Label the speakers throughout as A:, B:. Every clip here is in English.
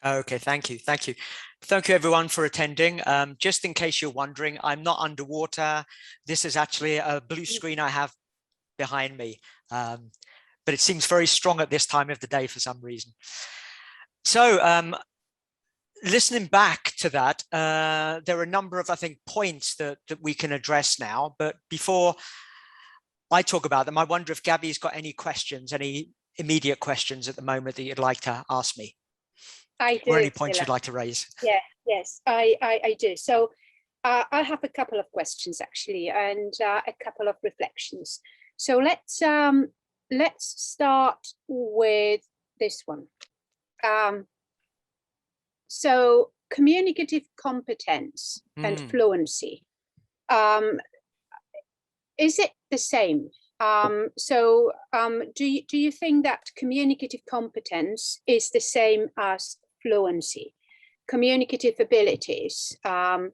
A: Okay, thank you. Thank you. Thank you everyone for attending. Just in case you're wondering, I'm not underwater. This is actually a blue screen I have behind me, but it seems very strong at this time of the day for some reason. So listening back to that, there are a number of, I think, points that we can address now, but before I talk about them, I wonder if Gabby's got any questions, any immediate questions at the moment that you'd like to ask me.
B: I do.
A: Or any points you'd like to raise?
B: Yeah, yes, I do. So I have a couple of questions actually, and a couple of reflections. So let's start with this one. So communicative competence and fluency. Is it the same? Do you think that communicative competence is the same as fluency? Communicative abilities and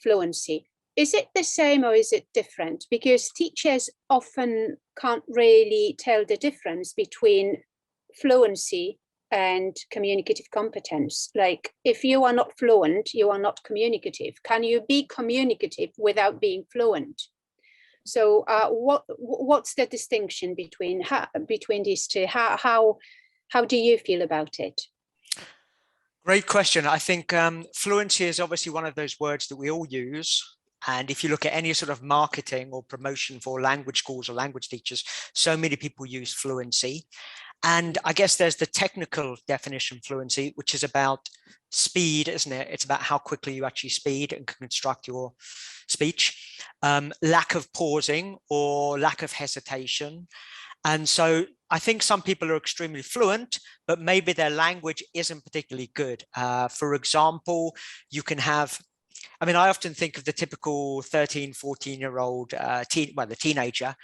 B: fluency. Is it the same or is it different? Because teachers often can't really tell the difference between fluency and communicative competence. Like, if you are not fluent, you are not communicative. Can you be communicative without being fluent? So what's the distinction between these two? How do you feel about it?
A: Great question. I think fluency is obviously one of those words that we all use. And if you look at any sort of marketing or promotion for language schools or language teachers, so many people use fluency. And I guess there's the technical definition of fluency, which is about speed, isn't it? It's about how quickly you actually speed and can construct your speech, lack of pausing or lack of hesitation. And so I think some people are extremely fluent, but maybe their language isn't particularly good. For example, you can have, I mean, I often think of the typical 13, 14-year-old the teenager.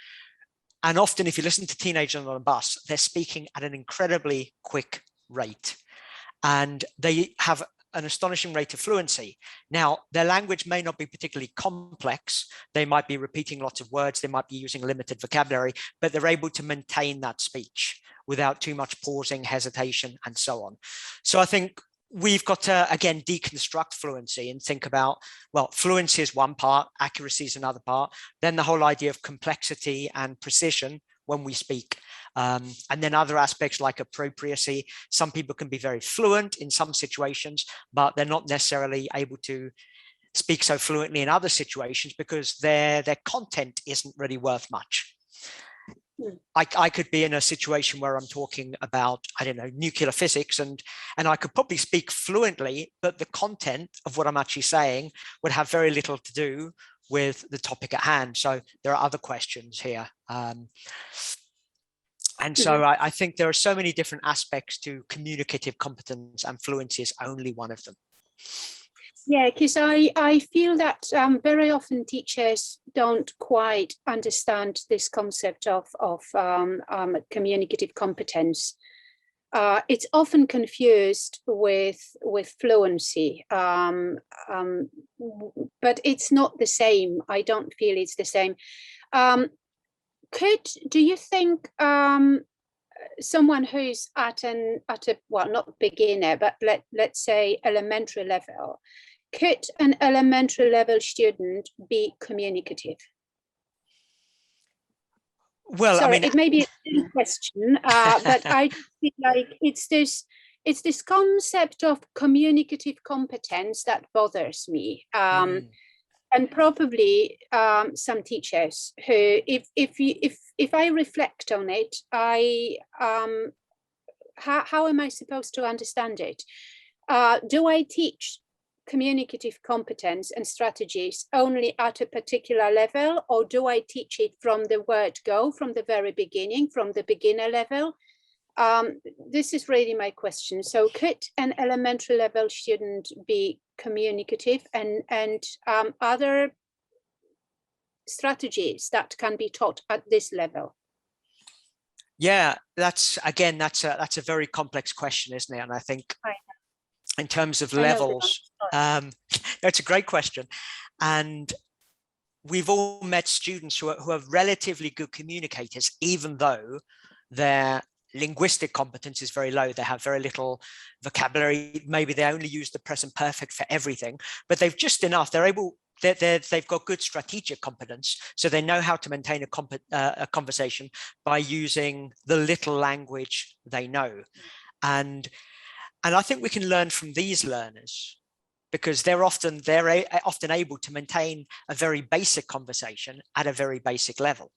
A: And often if you listen to teenagers on a bus, they're speaking at an incredibly quick rate. And they have an astonishing rate of fluency. Now, their language may not be particularly complex. They might be repeating lots of words. They might be using limited vocabulary, but they're able to maintain that speech without too much pausing, hesitation, and so on. So I think we've got to, again, deconstruct fluency and think about, well, fluency is one part, accuracy is another part, then the whole idea of complexity and precision when we speak. And then other aspects like appropriacy. Some people can be very fluent in some situations, but they're not necessarily able to speak so fluently in other situations because their content isn't really worth much. I could be in a situation where I'm talking about, I don't know, nuclear physics, and I could probably speak fluently, but the content of what I'm actually saying would have very little to do with the topic at hand. So there are other questions here. And so I think there are so many different aspects to communicative competence, and fluency is only one of them.
B: Yeah, because I feel that very often teachers don't quite understand this concept of communicative competence. It's often confused with fluency, but it's not the same. I don't feel it's the same. Do you think someone who's at a well, not beginner, but let's say elementary level, could an elementary level student be communicative?
A: Well,
B: sorry,
A: I mean,
B: it may be a silly question, but I feel like it's this concept of communicative competence that bothers me. And probably some teachers who, if I reflect on it, how am I supposed to understand it? Do I teach communicative competence and strategies only at a particular level, or do I teach it from the word go, from the very beginning, from the beginner level? This is really my question. So could an elementary level student be communicative, and other strategies that can be taught at this level?
A: Yeah, that's a very complex question, isn't it? And I think in terms of levels, that's a great question. And we've all met students who are relatively good communicators, even though their linguistic competence is very low. They have very little vocabulary. Maybe they only use the present perfect for everything, but they've just enough. They've got good strategic competence, so they know how to maintain a conversation by using the little language they know. And I think we can learn from these learners, because they're often able to maintain a very basic conversation at a very basic level.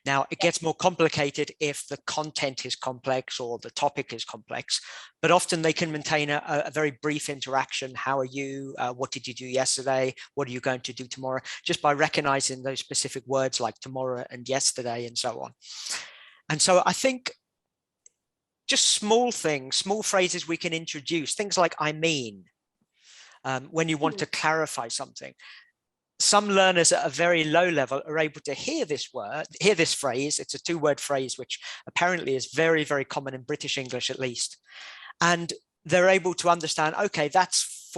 A: Now, it gets more complicated if the content is complex or the topic is complex, but often they can maintain a very brief interaction. How are you? What did you do yesterday? What are you going to do tomorrow? Just by recognizing those specific words like tomorrow and yesterday and so on. And so I think just small things, small phrases we can introduce, things like I mean, when you want to clarify something. Some learners at a very low level are able to hear this phrase. It's a two-word phrase, which apparently is very, very common in British English, at least. And they're able to understand, okay, that's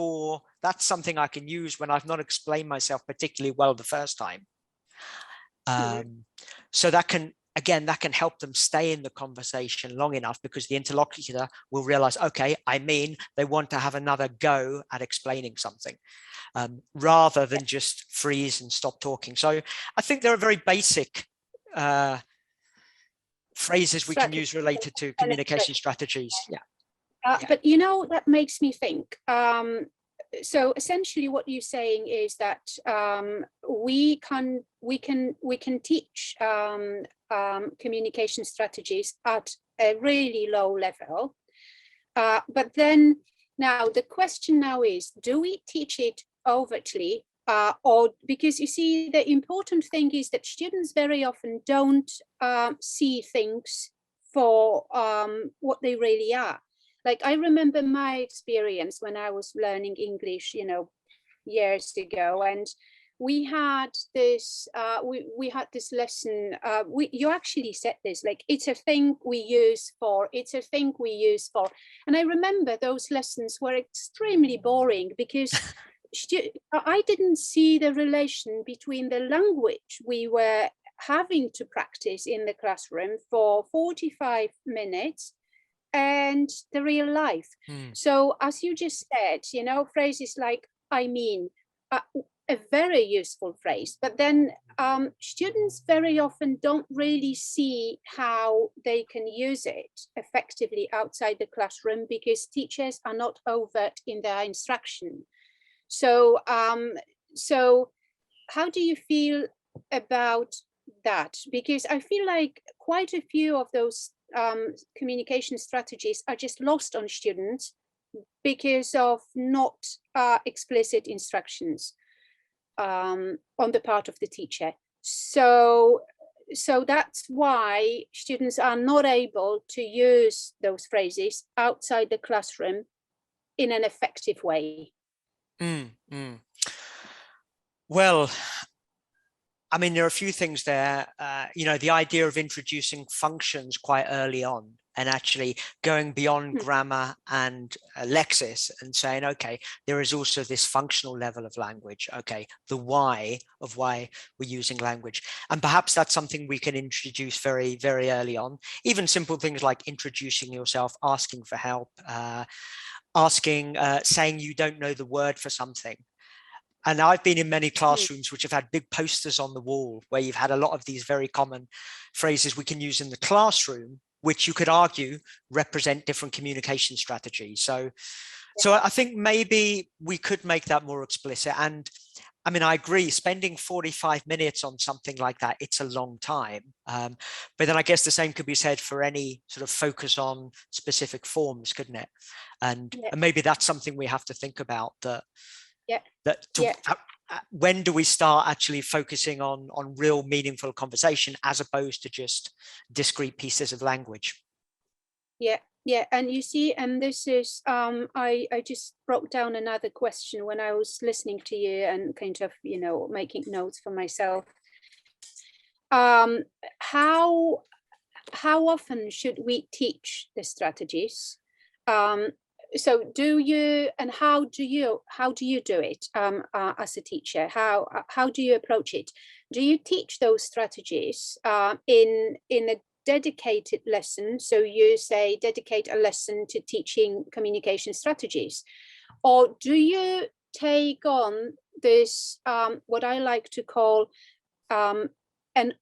A: something I can use when I've not explained myself particularly well the first time. So that can help them stay in the conversation long enough, because the interlocutor will realize, okay, I mean, they want to have another go at explaining something, rather than just freeze and stop talking. So I think there are very basic phrases we can use related to communication strategies.
B: But that makes me think. So essentially what you're saying is that we can teach communication strategies at a really low level, but then now the question now is, do we teach it overtly, or because you see, the important thing is that students very often don't see things for what they really are. Like, I remember my experience when I was learning English, years ago, and we had this we had this lesson. You actually said this, like, it's a thing we use for. And I remember those lessons were extremely boring, because I didn't see the relation between the language we were having to practice in the classroom for 45 minutes and the real life. So as you just said, phrases like I mean, a very useful phrase, but then students very often don't really see how they can use it effectively outside the classroom, because teachers are not overt in their instruction. So so how do you feel about that? Because I feel like quite a few of those communication strategies are just lost on students because of not explicit instructions on the part of the teacher. So that's why students are not able to use those phrases outside the classroom in an effective way.
A: Well, I mean, there are a few things there. The idea of introducing functions quite early on, and actually going beyond grammar and lexis and saying, okay, there is also this functional level of language. Okay, the why of why we're using language. And perhaps that's something we can introduce very, very early on. Even simple things like introducing yourself, asking for help, saying you don't know the word for something. And I've been in many classrooms which have had big posters on the wall where you've had a lot of these very common phrases we can use in the classroom, which you could argue represent different communication strategies. So I think maybe we could make that more explicit. And I mean, I agree, spending 45 minutes on something like that, it's a long time. But then I guess the same could be said for any sort of focus on specific forms, couldn't it? And maybe that's something we have to think about, when do we start actually focusing on real meaningful conversation as opposed to just discrete pieces of language?
B: And you see, and this is I just wrote down another question when I was listening to you and kind of making notes for myself. How often should we teach the strategies? So do you, and how do you do it as a teacher? How do you approach it? Do you teach those strategies in a dedicated lesson? So you say dedicate a lesson to teaching communication strategies, or do you take on this, what I like to call an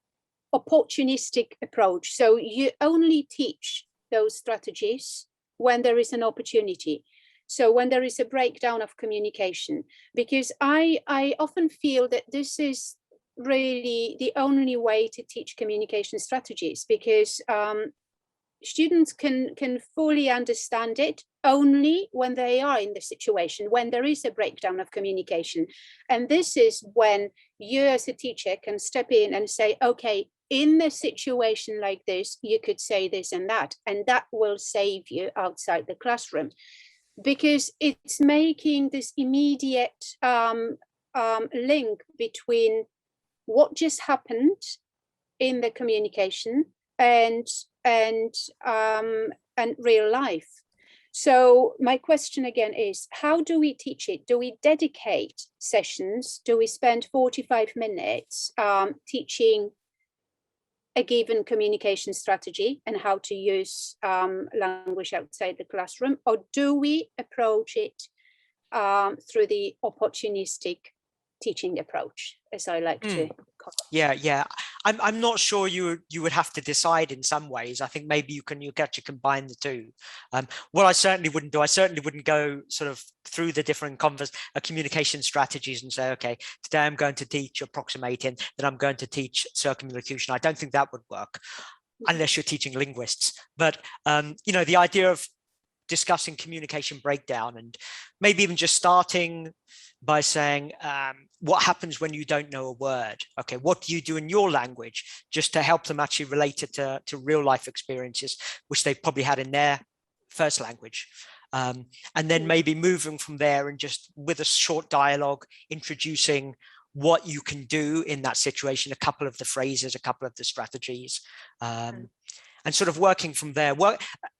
B: opportunistic approach? So you only teach those strategies when there is an opportunity. So when there is a breakdown of communication, because I often feel that this is really the only way to teach communication strategies, because students can fully understand it only when they are in the situation, when there is a breakdown of communication. And this is when you as a teacher can step in and say, okay, in a situation like this, you could say this and that will save you outside the classroom, because it's making this immediate link between what just happened in the communication and real life. So my question again is, how do we teach it? Do we dedicate sessions? Do we spend 45 minutes teaching a given communication strategy and how to use language outside the classroom? Or do we approach it through the opportunistic teaching approach, as I like to call it?
A: Yeah. I'm not sure you would have to decide in some ways. I think maybe you can actually combine the two. What I certainly wouldn't do, I certainly wouldn't go sort of through the different communication strategies and say, okay, today I'm going to teach approximating, then I'm going to teach circumlocution. I don't think that would work unless you're teaching linguists. But the idea of discussing communication breakdown, and maybe even just starting by saying, what happens when you don't know a word? Okay, what do you do in your language, just to help them actually relate it to real life experiences, which they probably had in their first language. And then maybe moving from there and just with a short dialogue, introducing what you can do in that situation, a couple of the phrases, a couple of the strategies, and sort of working from there.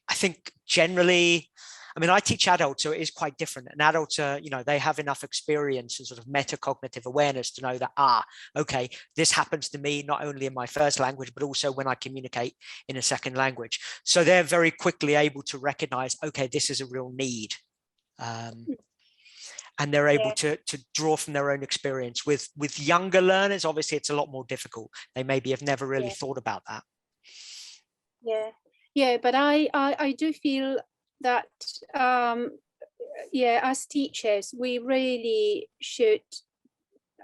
A: I think generally, I mean, I teach adults, so it is quite different. And adults are, they have enough experience and sort of metacognitive awareness to know that, okay, this happens to me not only in my first language, but also when I communicate in a second language. So they're very quickly able to recognize, okay, this is a real need. And they're able to draw from their own experience. With younger learners, obviously, it's a lot more difficult. They maybe have never really thought about that.
B: Yeah, but I do feel that as teachers we really should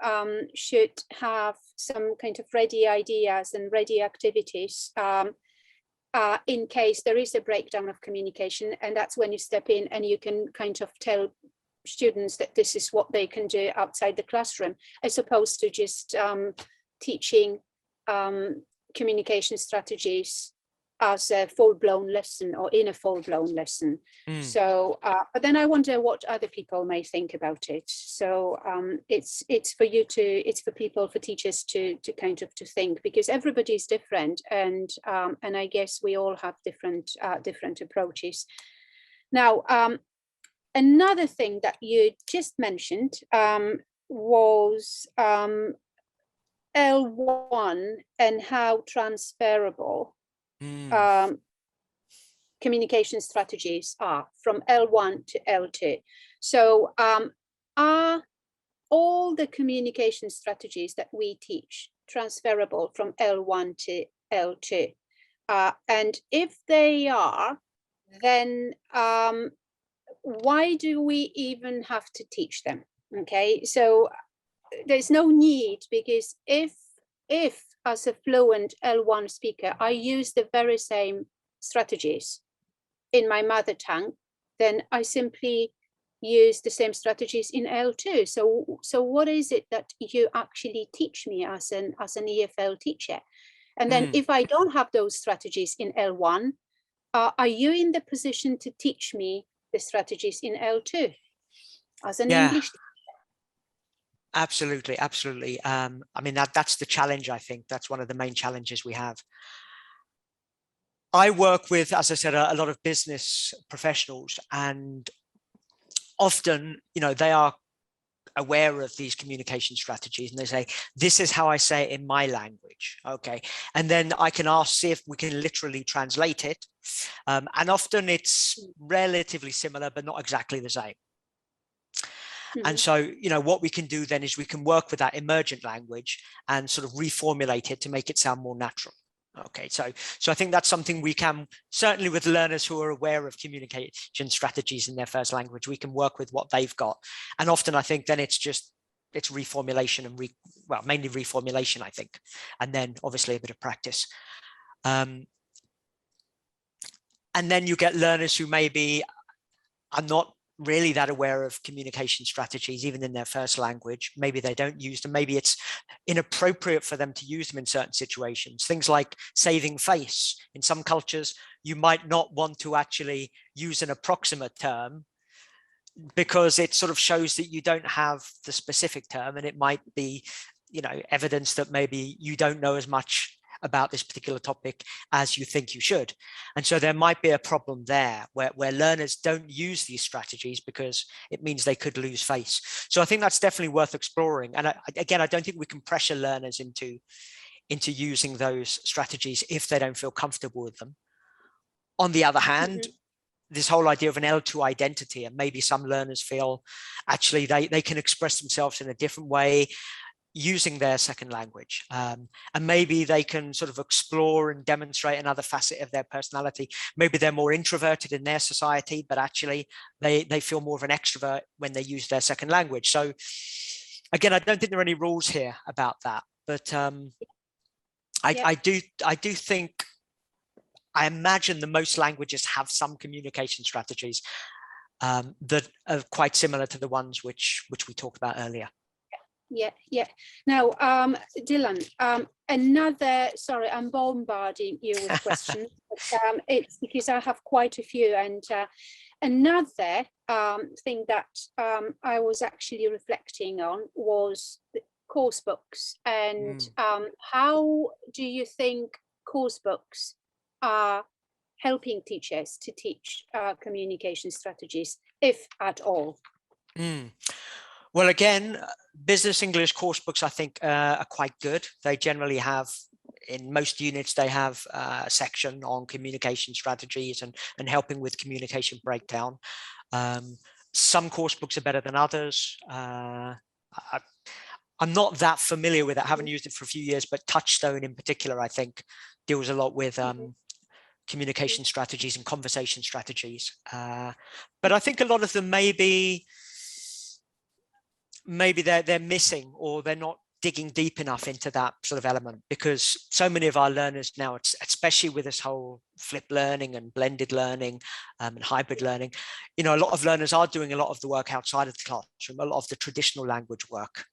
B: have some kind of ready ideas and ready activities in case there is a breakdown of communication, and that's when you step in and you can kind of tell students that this is what they can do outside the classroom, as opposed to just teaching communication strategies as a full-blown lesson or in a full-blown lesson. So but then I wonder what other people may think about it. So it's for teachers to kind of to think, because everybody's different, and I guess we all have different approaches. Now another thing that you just mentioned was L1 and how transferable communication strategies are from L1 to L2. So are all the communication strategies that we teach transferable from L1 to L2? And if they are, then why do we even have to teach them? Okay, so there's no need, because if as a fluent L1 speaker I use the very same strategies in my mother tongue, then I simply use the same strategies in L2. So what is it that you actually teach me as an EFL teacher? And then if I don't have those strategies in L1, are you in the position to teach me the strategies in L2 as an English teacher?
A: Absolutely. I mean, that's the challenge. I think that's one of the main challenges we have. I work with, as I said, a lot of business professionals, and often, they are aware of these communication strategies, and they say, this is how I say it in my language. Okay. And then I can ask, see if we can literally translate it. And often it's relatively similar, but not exactly the same. And so, you know, what we can do then is we can work with that emergent language and sort of reformulate it to make it sound more natural. Okay, so I think that's something we can, certainly with learners who are aware of communication strategies in their first language, we can work with what they've got. And often I think then it's reformulation and mainly reformulation, I think, and then obviously a bit of practice. And then you get learners who maybe are not really that aware of communication strategies, even in their first language. Maybe they don't use them. Maybe it's inappropriate for them to use them in certain situations. Things like saving face. In some cultures, you might not want to actually use an approximate term because it sort of shows that you don't have the specific term, and it might be, you know, evidence that maybe you don't know as much about this particular topic as you think you should. And so there might be a problem there where learners don't use these strategies because it means they could lose face. So I think that's definitely worth exploring. And again, I don't think we can pressure learners into using those strategies if they don't feel comfortable with them. On the other hand, this whole idea of an L2 identity, and maybe some learners feel actually they can express themselves in a different way using their second language, and maybe they can sort of explore and demonstrate another facet of their personality. Maybe they're more introverted in their society, but actually they feel more of an extrovert when they use their second language. So again, I don't think there are any rules here about that, but I do think, I imagine that most languages have some communication strategies that are quite similar to the ones which we talked about earlier.
B: Yeah. Now, Dylan, sorry, I'm bombarding you with questions, but it's because I have quite a few. And another thing that I was actually reflecting on was the course books. And how do you think course books are helping teachers to teach communication strategies, if at all?
A: Well, again, business English course books, I think, are quite good. They generally have, in most units, they have a section on communication strategies and helping with communication breakdown. Some course books are better than others. I'm not that familiar with it. I haven't used it for a few years, but Touchstone in particular, I think, deals a lot with communication strategies and conversation strategies. But I think a lot of them maybe they're missing, or they're not digging deep enough into that sort of element, because so many of our learners now, especially with this whole flipped learning and blended learning and hybrid learning, you know, a lot of learners are doing a lot of the work outside of the classroom, a lot of the traditional language work.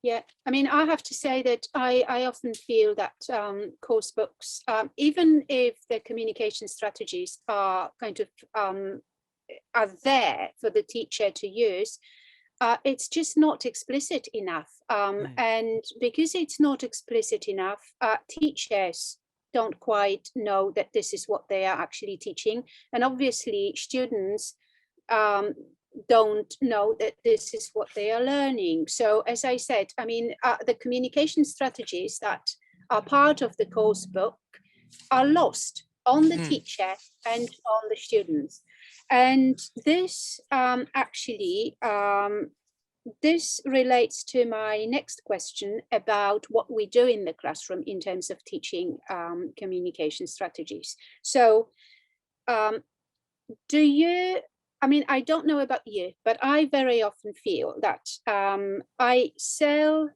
B: Yeah. I mean, I have to say that I often feel that course books, even if the communication strategies are kind of are there for the teacher to use, it's just not explicit enough. And because it's not explicit enough, teachers don't quite know that this is what they are actually teaching. And obviously students don't know that this is what they are learning. So as I said, I mean, the communication strategies that are part of the course book are lost on the teacher and on the students. And this this relates to my next question about what we do in the classroom in terms of teaching communication strategies. So do you, I mean, I don't know about you, but I very often feel that I sell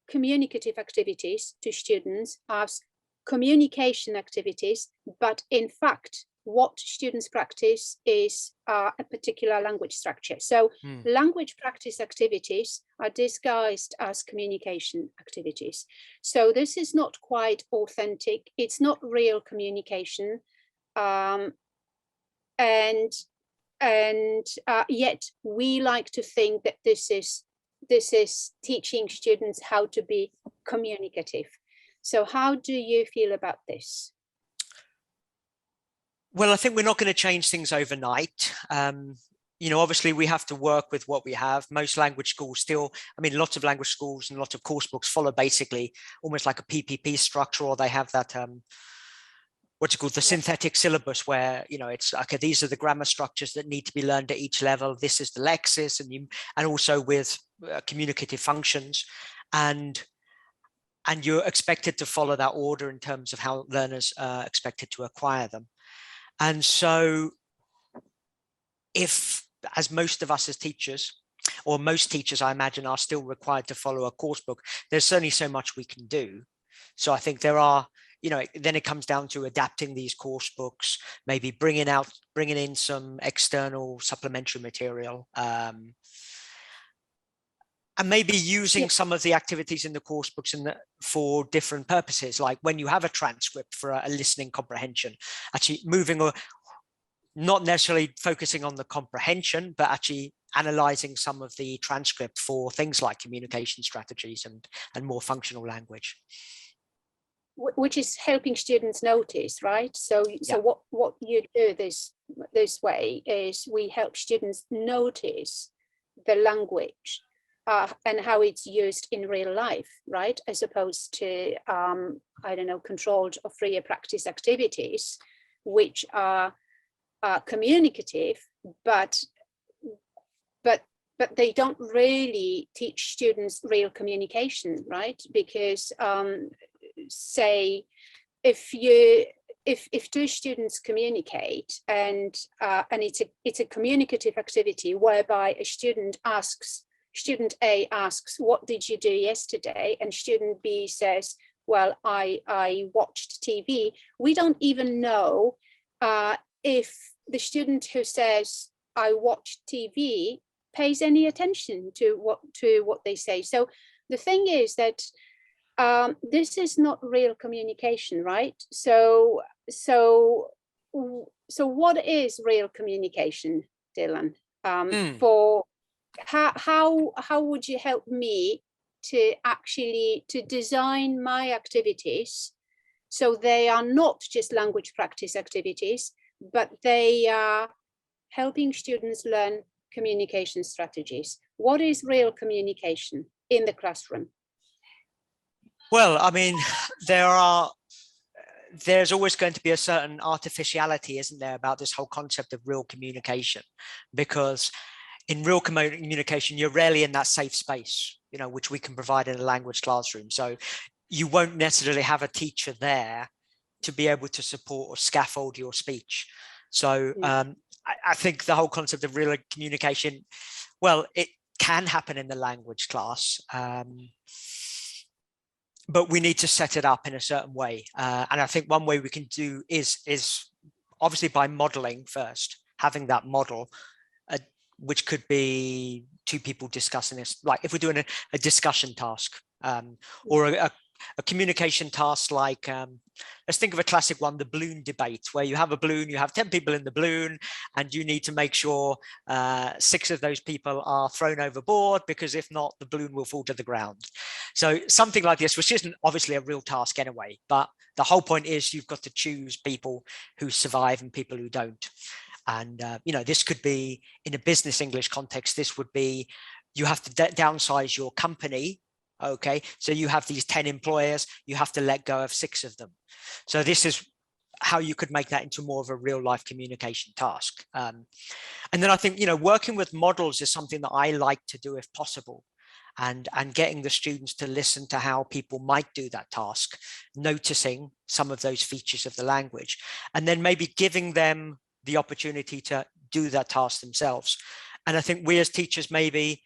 B: communicative activities to students as communication activities, but in fact, what students practice is a particular language structure. So language practice activities are disguised as communication activities. So this is not quite authentic. It's not real communication. And yet we like to think that this is teaching students how to be communicative. So how do you feel about this?
A: Well, I think we're not going to change things overnight. obviously we have to work with what we have. Most language schools still, I mean, lots of language schools and lots of course books follow basically almost like a PPP structure, or they have that, what's it called, the synthetic syllabus, where, it's okay, these are the grammar structures that need to be learned at each level. This is the lexis, and also with communicative functions. And you're expected to follow that order in terms of how learners are expected to acquire them. And so if, as most of us as teachers, or most teachers, I imagine, are still required to follow a course book, there's certainly so much we can do. So I think there are, then it comes down to adapting these course books, maybe bringing in some external supplementary material, and maybe using some of the activities in the course books for different purposes, like when you have a transcript for a listening comprehension, actually moving, or not necessarily focusing on the comprehension, but actually analyzing some of the transcript for things like communication strategies and more functional language.
B: Which is helping students notice, right? So what you do this way is we help students notice the language and how it's used in real life, right? As opposed to, I don't know, controlled or freer practice activities, which are communicative, but they don't really teach students real communication, right? Because say if two students communicate and it's a communicative activity whereby student A asks, what did you do yesterday? And student B says, well, I watched TV. We don't even know if the student who says I watched TV pays any attention to what they say. So the thing is that this is not real communication, right? So what is real communication, Dylan? For how would you help me to actually design my activities so they are not just language practice activities, but they are helping students learn communication strategies? What is real communication in the classroom?
A: Well, I mean, there's always going to be a certain artificiality, isn't there, about this whole concept of real communication, because in real communication, you're rarely in that safe space, which we can provide in a language classroom. So you won't necessarily have a teacher there to be able to support or scaffold your speech. So I think the whole concept of real communication, well, it can happen in the language class, but we need to set it up in a certain way. And I think one way we can do is obviously by modeling first, having that model, which could be two people discussing this, like if we're doing a discussion task, or a communication task, like let's think of a classic one, the balloon debate, where you have a balloon, you have 10 people in the balloon, and you need to make sure 6 of those people are thrown overboard, because if not, the balloon will fall to the ground. So something like this, which isn't obviously a real task anyway, but the whole point is you've got to choose people who survive and people who don't. And this could be in a business English context. This would be, you have to downsize your company. Okay, so you have these 10 employers, you have to let go of 6 of them. So this is how you could make that into more of a real life communication task. And then I think, working with models is something that I like to do if possible. And getting the students to listen to how people might do that task, noticing some of those features of the language, and then maybe giving them the opportunity to do that task themselves. And I think we as teachers, maybe,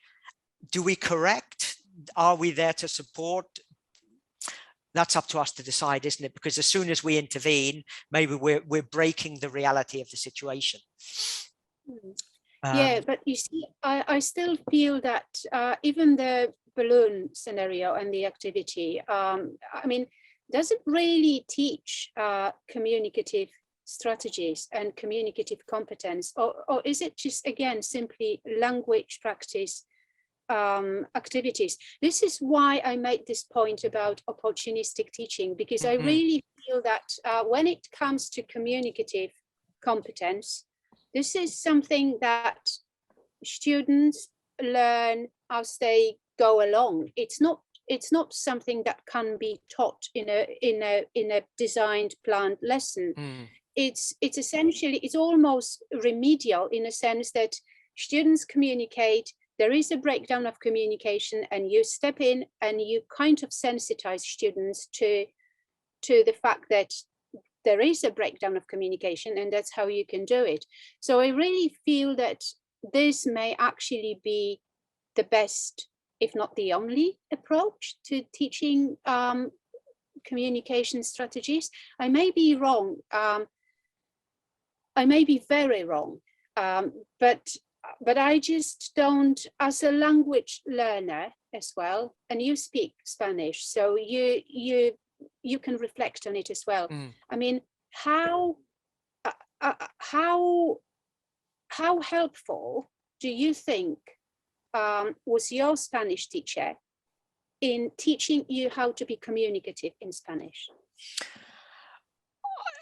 A: do we correct? Are we there to support? That's up to us to decide, isn't it? Because as soon as we intervene, maybe we're breaking the reality of the situation.
B: Yeah, but you see, I still feel that even the balloon scenario and the activity, I mean, doesn't really teach communicative strategies and communicative competence, or is it just, again, simply language practice activities? This is why I made this point about opportunistic teaching, because I really feel that when it comes to communicative competence, this is something that students learn as they go along. It's not something that can be taught in a designed, planned lesson. It's essentially, it's almost remedial in a sense that students communicate, there is a breakdown of communication, and you step in and you kind of sensitize students to the fact that there is a breakdown of communication, and that's how you can do it. So I really feel that this may actually be the best, if not the only, approach to teaching communication strategies. I may be wrong. I may be very wrong, but I just don't, as a language learner as well, and you speak Spanish, so you can reflect on it as well. I mean, how helpful do you think was your Spanish teacher in teaching you how to be communicative in Spanish?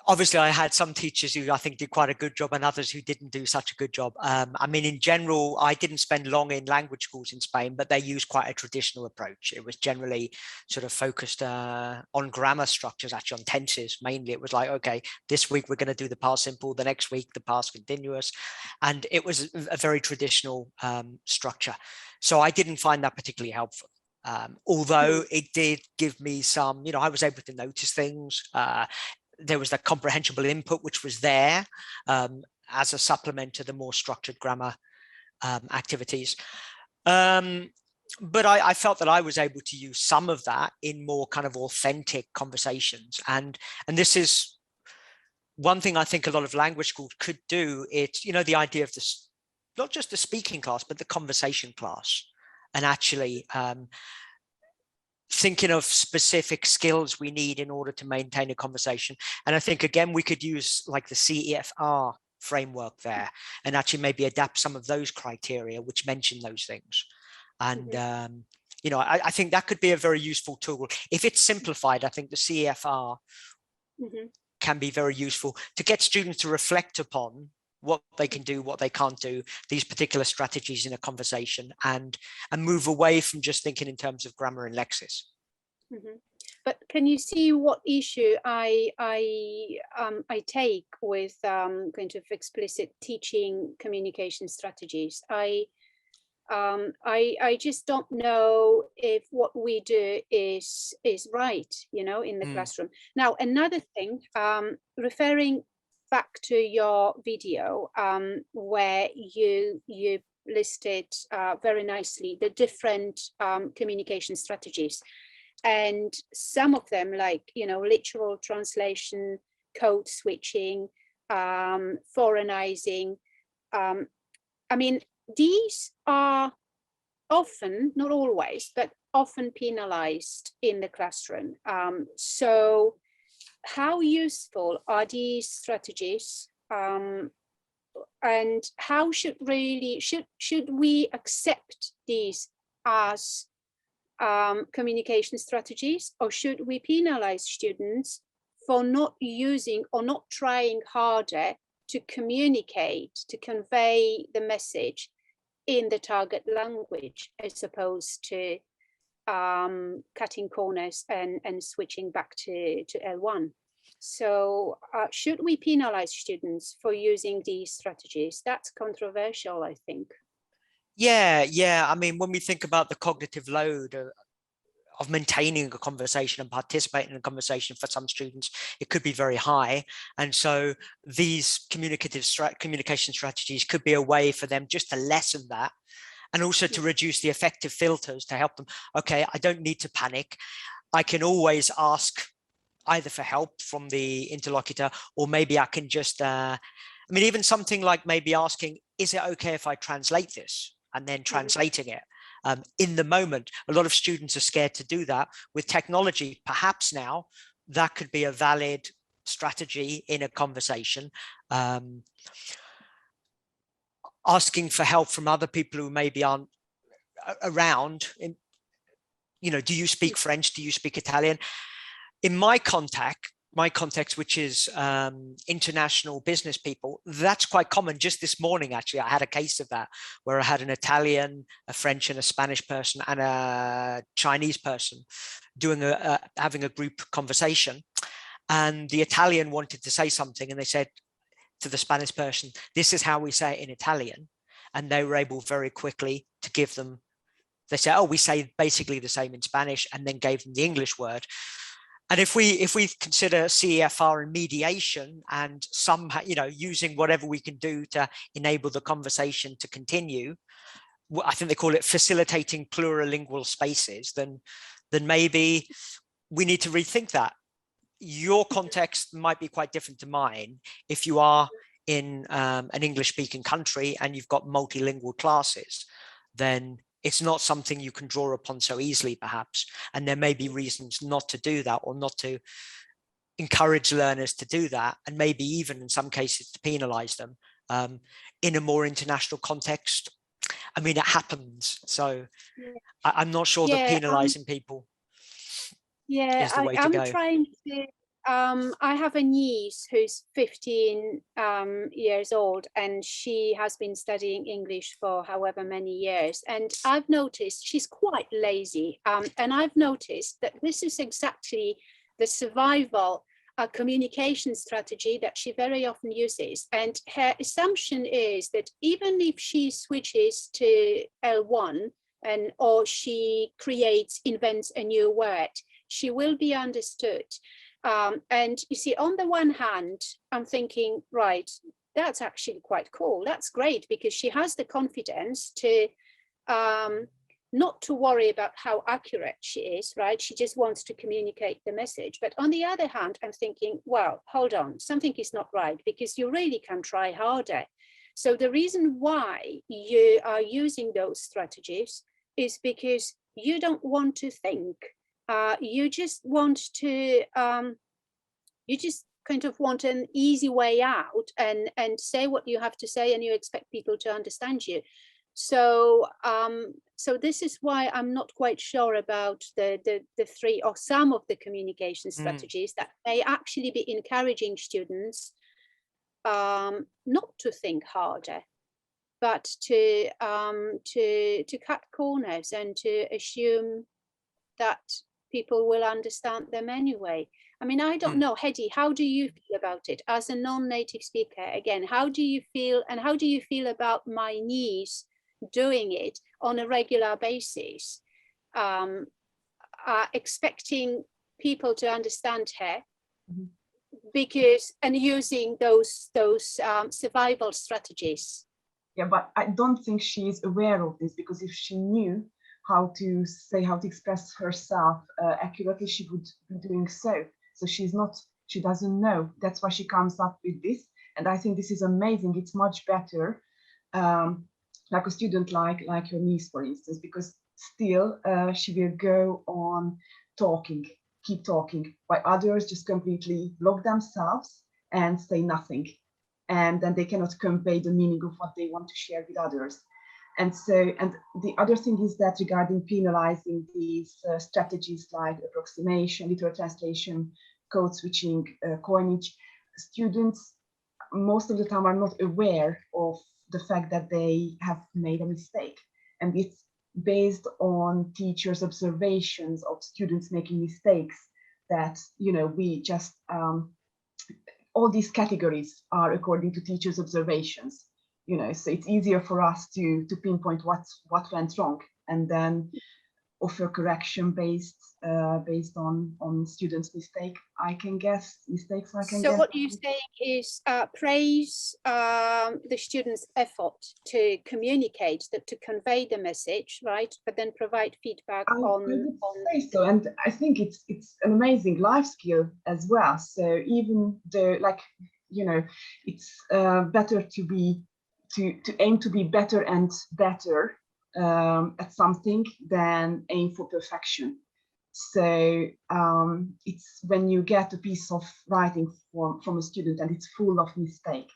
A: Obviously, I had some teachers who I think did quite a good job and others who didn't do such a good job. I mean, in general, I didn't spend long in language schools in Spain, but they used quite a traditional approach. It was generally sort of focused on grammar structures, actually on tenses mainly. It was like, okay, this week we're going to do the past simple, the next week the past continuous. And it was a very traditional structure. So I didn't find that particularly helpful. Although it did give me some, I was able to notice things. There was that comprehensible input, which was there as a supplement to the more structured grammar activities. But I felt that I was able to use some of that in more kind of authentic conversations. And this is one thing I think a lot of language schools could do. It's, the idea of this, not just the speaking class, but the conversation class, and actually thinking of specific skills we need in order to maintain a conversation. And I think, again, we could use like the CEFR framework there and actually maybe adapt some of those criteria which mention those things. And, I think that could be a very useful tool. If it's simplified, I think the CEFR can be very useful to get students to reflect upon what they can do, what they can't do, these particular strategies in a conversation, and move away from just thinking in terms of grammar and lexis.
B: But can you see what issue I take with kind of explicit teaching communication strategies? I just don't know if what we do is right, in the classroom. Now, another thing, referring back to your video, where you listed very nicely the different communication strategies, and some of them, like literal translation, code switching, foreignizing. I mean, these are often, not always, but often penalized in the classroom. So how useful are these strategies, and how should we accept these as communication strategies, or should we penalize students for not using or not trying harder to communicate, to convey the message in the target language, as opposed to cutting corners and switching back to L1? So should we penalize students for using these strategies? That's controversial, I think.
A: Yeah. I mean, when we think about the cognitive load of maintaining a conversation and participating in a conversation for some students, it could be very high. And so these communication strategies could be a way for them just to lessen that, and also to reduce the effective filters to help them. Okay, I don't need to panic. I can always ask either for help from the interlocutor, or maybe I can just, even something like maybe asking, is it okay if I translate this? And then translating it in the moment. A lot of students are scared to do that. With technology, perhaps now, that could be a valid strategy in a conversation. Asking for help from other people who maybe aren't around. Do you speak French? Do you speak Italian? In my context, my context, which is international business people, that's quite common. Just this morning, actually, I had a case of that where I had an Italian, a French and a Spanish person and a Chinese person doing having a group conversation. And the Italian wanted to say something and they said to the Spanish person, this is how we say it in Italian. And they were able very quickly to give them, they said, oh, we say basically the same in Spanish, and then gave them the English word. And if we consider CEFR and mediation and somehow, using whatever we can do to enable the conversation to continue, I think they call it facilitating plurilingual spaces, then maybe we need to rethink that. Your context might be quite different to mine. If you are in an English-speaking country and you've got multilingual classes, then it's not something you can draw upon so easily, perhaps. And there may be reasons not to do that, or not to encourage learners to do that, and maybe even in some cases to penalize them in a more international context. I mean, it happens. So I'm not sure that penalizing people is the way to go.
B: I'm trying to, I have a niece who's 15 years old, and she has been studying English for however many years. And I've noticed she's quite lazy. And I've noticed that this is exactly the survival communication strategy that she very often uses. And her assumption is that even if she switches to L1 or she invents a new word, she will be understood. And you see, on the one hand, I'm thinking, right, that's actually quite cool. That's great, because she has the confidence to not to worry about how accurate she is, right? She just wants to communicate the message. But on the other hand, I'm thinking, well, hold on, something is not right, because you really can try harder. So the reason why you are using those strategies is because you don't want to think. You just want to, you just kind of want an easy way out and say what you have to say, and you expect people to understand you. So so this is why I'm not quite sure about the three or some of the communication strategies that may actually be encouraging students not to think harder, but to cut corners and to assume that people will understand them anyway. I mean, I don't know, Hedy, how do you feel about it as a non-native speaker? Again, how do you feel, and how do you feel about my niece doing it on a regular basis, expecting people to understand her, because, and using those survival strategies?
C: Yeah, but I don't think she is aware of this, because if she knew how to express herself accurately, she would be doing so. So she doesn't know. That's why she comes up with this. And I think this is amazing. It's much better, like a student like your niece, for instance, because still she will go on talking, keep talking, while others just completely block themselves and say nothing. And then they cannot convey the meaning of what they want to share with others. And so, and the other thing is that regarding penalizing these strategies like approximation, literal translation, code switching, coinage, students most of the time are not aware of the fact that they have made a mistake. And it's based on teachers' observations of students making mistakes that, we just, all these categories are according to teachers' observations. So it's easier for us to pinpoint what went wrong, and then offer correction based on students' mistakes. So
B: what you're saying is praise the students' effort to communicate, to convey the message, right? But then provide feedback on.
C: Say so, and I think it's an amazing life skill as well. So even though, it's better to aim to be better and better at something than aim for perfection. So it's when you get a piece of writing from a student and it's full of mistakes,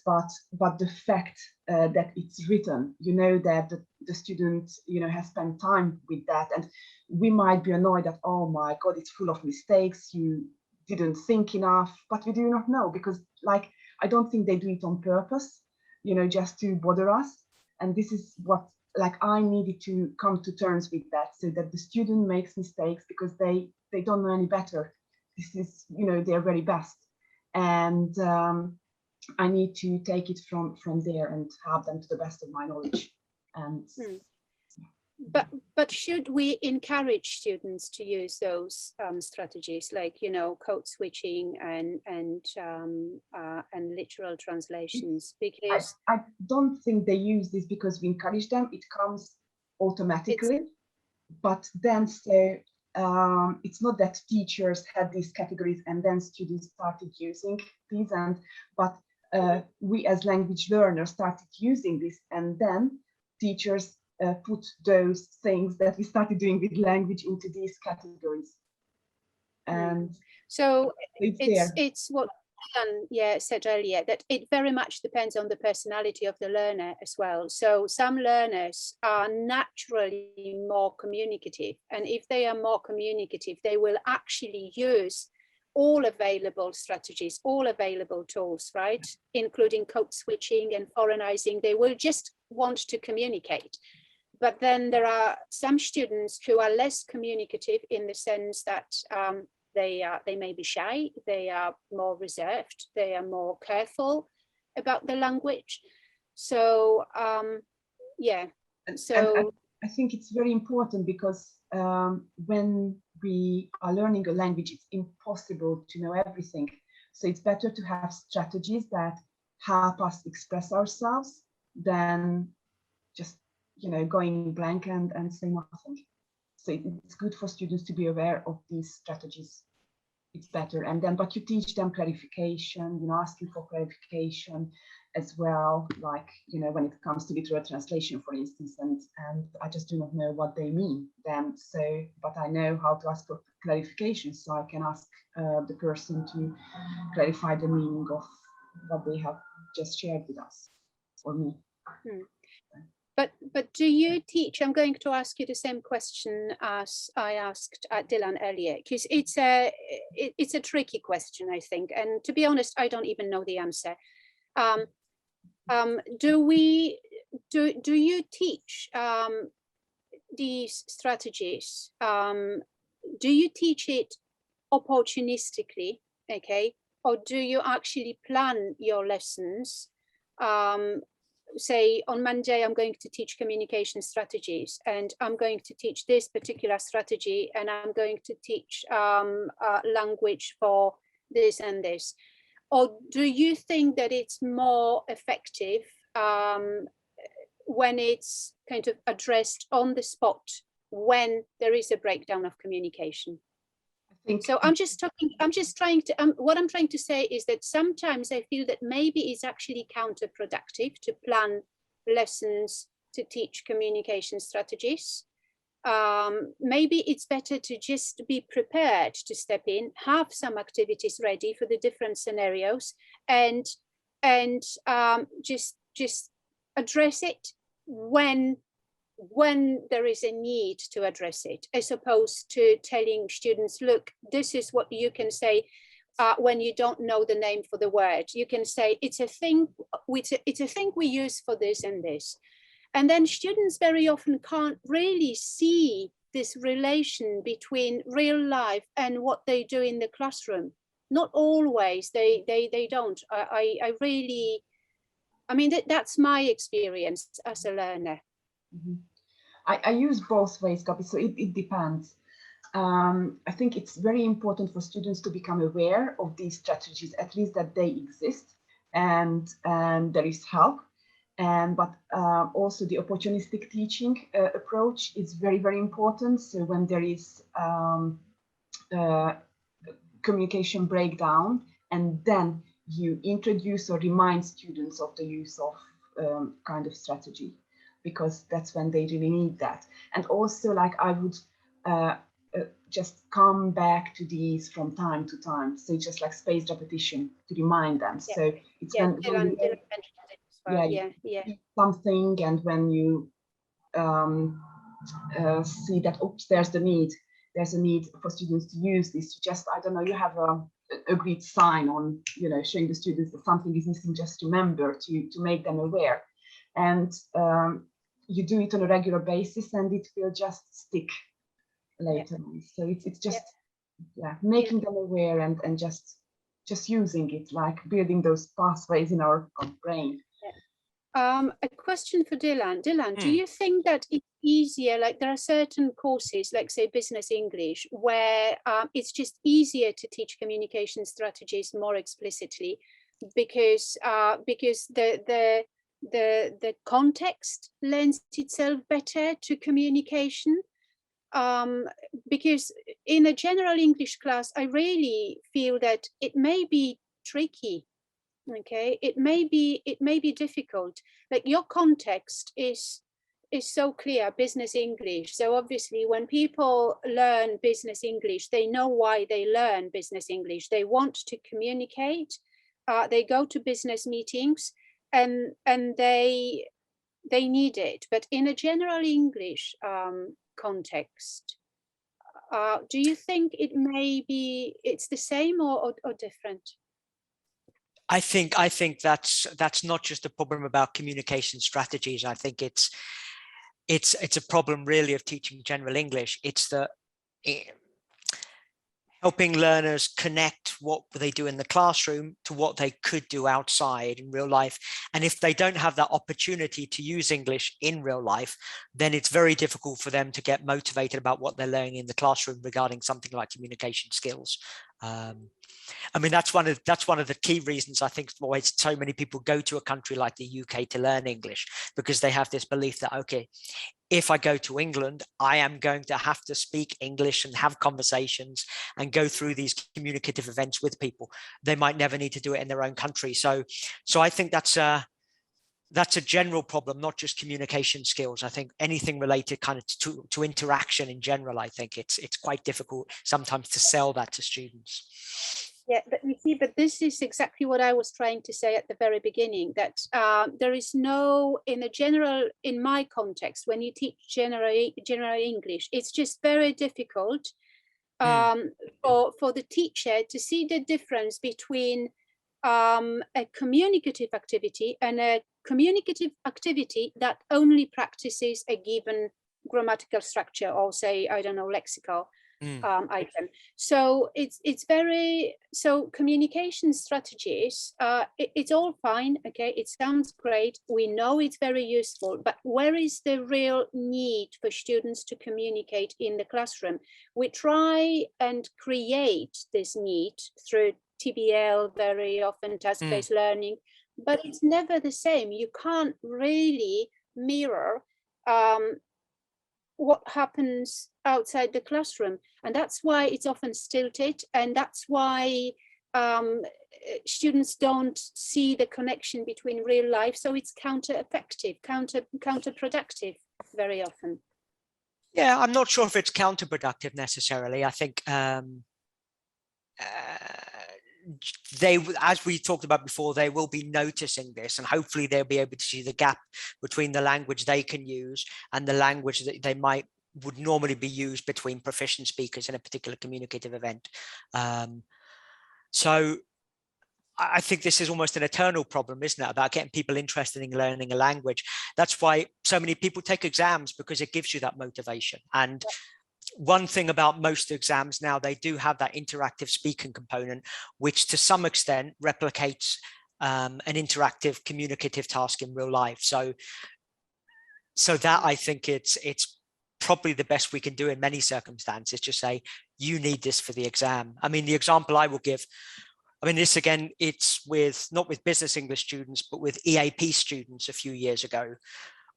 C: but the fact that it's written, that the student, has spent time with that, and we might be annoyed that, oh my God, it's full of mistakes. You didn't think enough, but we do not know, because like, I don't think they do it on purpose, you know, just to bother us. And this is what, like, I needed to come to terms with that, so that the student makes mistakes because they don't know any better. This is, you know, their very best. And I need to take it from there and help them to the best of my knowledge. And
B: But should we encourage students to use those strategies, like, you know, code switching and literal translations? Because
C: I don't think they use this because we encourage them. It comes automatically. But then, so it's not that teachers had these categories and then students started using these, but we as language learners started using this, and then teachers put those things that we started doing with language into these categories. And
B: so
C: it's
B: what Ian said earlier, that it very much depends on the personality of the learner as well. So some learners are naturally more communicative, and if they are more communicative, they will actually use all available strategies, all available tools, right, including code switching and foreignizing. They will just want to communicate. But then there are some students who are less communicative, in the sense that they may be shy, they are more reserved, they are more careful about the language. So yeah, so
C: and I think it's very important, because when we are learning a language, it's impossible to know everything. So it's better to have strategies that help us express ourselves than just, you know, going blank and saying nothing. So it's good for students to be aware of these strategies. It's better. And then, but you teach them clarification, you know, asking for clarification as well, like, you know, when it comes to literal translation, for instance, and I just do not know what they mean then. So, but I know how to ask for clarification, so I can ask the person to clarify the meaning of what they have just shared with us, or me.
B: But do you teach? I'm going to ask you the same question as I asked Dylan earlier, because it's a tricky question, I think. And to be honest, I don't even know the answer. Do you teach these strategies? Do you teach it opportunistically, okay, or do you actually plan your lessons? Say on Monday, I'm going to teach communication strategies, and I'm going to teach this particular strategy, and I'm going to teach language for this and this. Or do you think that it's more effective when it's kind of addressed on the spot, when there is a breakdown of communication? So what I'm trying to say is that sometimes I feel that maybe it's actually counterproductive to plan lessons to teach communication strategies. Maybe it's better to just be prepared to step in, have some activities ready for the different scenarios, and just address it when there is a need to address it, as opposed to telling students, look, this is what you can say when you don't know the name for the word. You can say, it's a thing we use for this and this. And then students very often can't really see this relation between real life and what they do in the classroom. Not always, they don't. I mean, that's my experience as a learner.
C: Mm-hmm. I use both ways, Gabi, so it depends. I think it's very important for students to become aware of these strategies, at least that they exist, and there is help. But also the opportunistic teaching approach is very, very important. So when there is communication breakdown, and then you introduce or remind students of the use of kind of strategy, because that's when they really need that. And also, like, I would just come back to these from time to time. So it's just like spaced repetition to remind them. Yeah. So it's when you see something, and when you see that, oops, there's a need for students to use this. You just, I don't know, you have agreed sign on, showing the students that something is missing, just remember to make them aware. And you do it on a regular basis and it will just stick later on. So it's just making them aware and just using it, like building those pathways in our brain.
B: A question for Dylan. Dylan, do you think that it's easier, like there are certain courses, like say business English, where it's just easier to teach communication strategies more explicitly because the context lends itself better to communication? Because in a general English class, I really feel that it may be tricky. Okay, it may be difficult. Like your context is so clear, business English. So obviously when people learn business English, they know why they learn business English. They want to communicate. They go to business meetings and they need it. But in a general English context, do you think it's the same or different?
A: I think that's not just a problem about communication strategies. I think it's a problem really of teaching general English. It's helping learners connect what they do in the classroom to what they could do outside in real life. And if they don't have that opportunity to use English in real life, then it's very difficult for them to get motivated about what they're learning in the classroom regarding something like communication skills. I mean, that's one of the key reasons I think why so many people go to a country like the UK to learn English, because they have this belief that, okay, if I go to England, I am going to have to speak English and have conversations and go through these communicative events with people. They might never need to do it in their own country. So I think that's a general problem, not just communication skills. I think anything related kind of to interaction in general, I think it's quite difficult sometimes to sell that to students.
B: Yeah, but you see, but this is exactly what I was trying to say at the very beginning, that there is no, in my context, when you teach general English, it's just very difficult for the teacher to see the difference between a communicative activity and a communicative activity that only practices a given grammatical structure or say, I don't know, lexical item. So so communication strategies, it's all fine, okay, it sounds great, we know it's very useful, but where is the real need for students to communicate in the classroom? We try and create this need through TBL, very often task-based learning, but it's never the same. You can't really mirror what happens outside the classroom, and that's why it's often stilted, and that's why students don't see the connection between real life, so it's counterproductive very often.
A: Yeah, I'm not sure if it's counterproductive necessarily. I think as we talked about before, they will be noticing this, and hopefully they'll be able to see the gap between the language they can use and the language that they would normally be used between proficient speakers in a particular communicative event. So I think this is almost an eternal problem, isn't it, about getting people interested in learning a language. That's why so many people take exams, because it gives you that motivation. And one thing about most exams now, they do have that interactive speaking component, which to some extent replicates an interactive communicative task in real life. So that, I think it's probably the best we can do in many circumstances, just say, you need this for the exam. I mean, the example I will give, I mean, this again, it's not with business English students, but with EAP students a few years ago,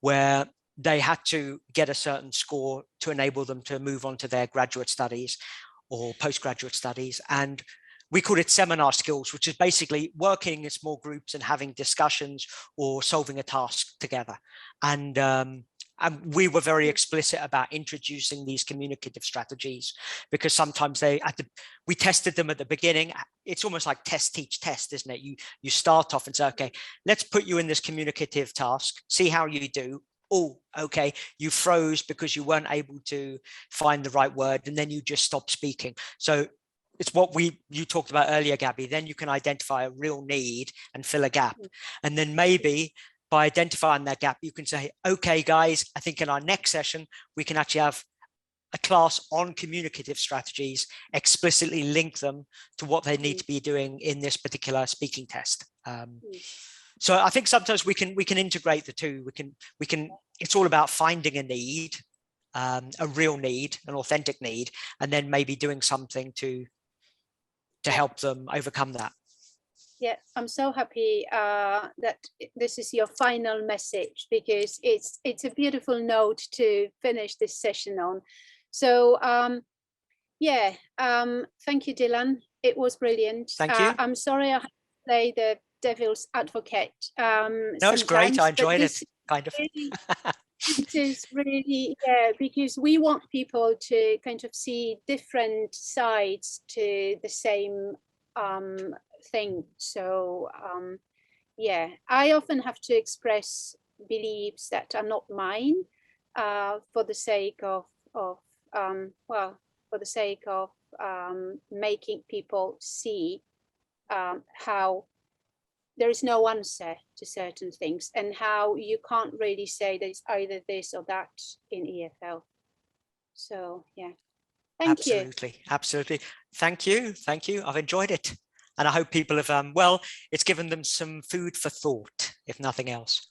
A: where they had to get a certain score to enable them to move on to their graduate studies or postgraduate studies. And we called it seminar skills, which is basically working in small groups and having discussions or solving a task together. And we were very explicit about introducing these communicative strategies, because sometimes we tested them at the beginning. It's almost like test, teach, test, isn't it? You start off and say, okay, let's put you in this communicative task, see how you do. Oh, okay, you froze because you weren't able to find the right word, and then you just stopped speaking. So it's what you talked about earlier, Gabby. Then you can identify a real need and fill a gap. And then maybe by identifying that gap, you can say, okay, guys, I think in our next session, we can actually have a class on communicative strategies, explicitly link them to what they need to be doing in this particular speaking test. So I think sometimes we can integrate the two. We can. It's all about finding a need, a real need, an authentic need, and then maybe doing something to help them overcome that.
B: Yeah, I'm so happy that this is your final message, because it's a beautiful note to finish this session on. So yeah, thank you, Dylan. It was brilliant.
A: Thank you.
B: I'm sorry I had to play the devil's advocate.
A: No, it's great. I enjoyed it, kind of.
B: Really, it is really, yeah, because we want people to kind of see different sides to the same thing. So yeah, I often have to express beliefs that are not mine for the sake of well, for the sake of making people see how there is no answer to certain things, and how you can't really say that it's either this or that in EFL. So yeah, thank you.
A: Absolutely. Thank you. I've enjoyed it. And I hope people have, well, it's given them some food for thought, if nothing else.